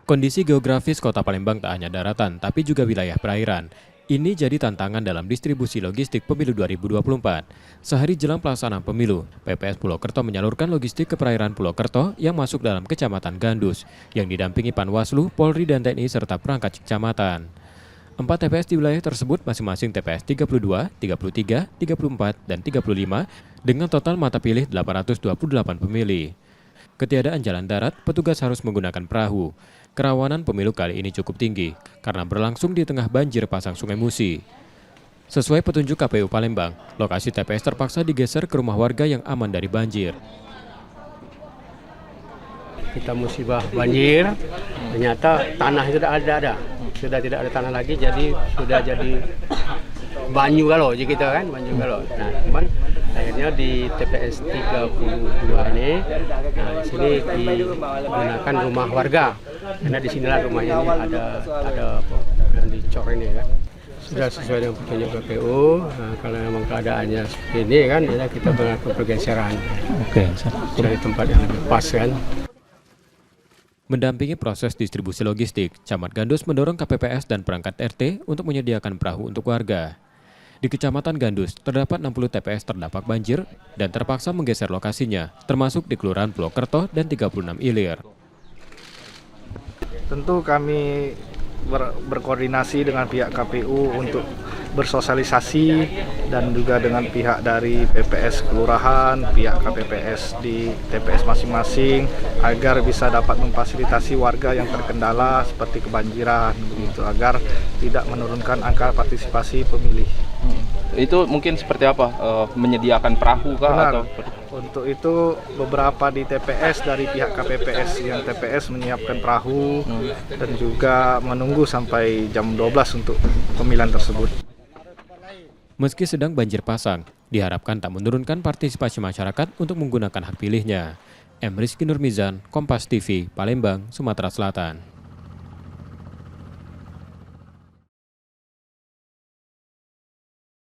Kondisi geografis Kota Palembang tak hanya daratan, tapi juga wilayah perairan. Ini jadi tantangan dalam distribusi logistik pemilu 2024. Sehari jelang pelaksanaan pemilu, PPS Pulau Kerto menyalurkan logistik ke perairan Pulau Kerto yang masuk dalam Kecamatan Gandus, yang didampingi Panwaslu, Polri, dan TNI serta perangkat kecamatan. 4 TPS di wilayah tersebut masing-masing TPS 32, 33, 34, dan 35 dengan total mata pilih 828 pemilih. Ketiadaan jalan darat, petugas harus menggunakan perahu. Kerawanan pemilu kali ini cukup tinggi karena berlangsung di tengah banjir pasang Sungai Musi. Sesuai petunjuk KPU Palembang, lokasi TPS terpaksa digeser ke rumah warga yang aman dari banjir. Kita musibah banjir, ternyata tanah sudah tidak ada tanah lagi, jadi sudah jadi banyu galau gitu kan, banyu galau. Nah, cuman akhirnya di TPS 32 ini, nah di sini digunakan rumah warga, karena di sinilah rumahnya ini ada apa yang dicor ini kan. Sudah sesuai dengan petunjuk KPU, nah, kalau memang keadaannya seperti ini kan, ya kita melakukan pergeseran. Oke, dari tempat yang lebih pas kan. Mendampingi proses distribusi logistik, Camat Gandus mendorong KPPS dan perangkat RT untuk menyediakan perahu untuk warga. Di Kecamatan Gandus, terdapat 60 TPS terdampak banjir dan terpaksa menggeser lokasinya, termasuk di Kelurahan Pulau Kerto dan 36 Ilir. Tentu kami berkoordinasi dengan pihak KPU untuk bersosialisasi dan juga dengan pihak dari PPS Kelurahan, pihak KPPS di TPS masing-masing agar bisa dapat memfasilitasi warga yang terkendala seperti kebanjiran begitu, agar tidak menurunkan angka partisipasi pemilih. Itu mungkin seperti apa? Menyediakan perahu kah? Benar. Atau Untuk itu beberapa di TPS dari pihak KPPS yang TPS menyiapkan perahu dan juga menunggu sampai jam 12 untuk pemilihan tersebut. Meski sedang banjir pasang, diharapkan tak menurunkan partisipasi masyarakat untuk menggunakan hak pilihnya. M. Rizky Nurmizan, Kompas TV, Palembang, Sumatera Selatan.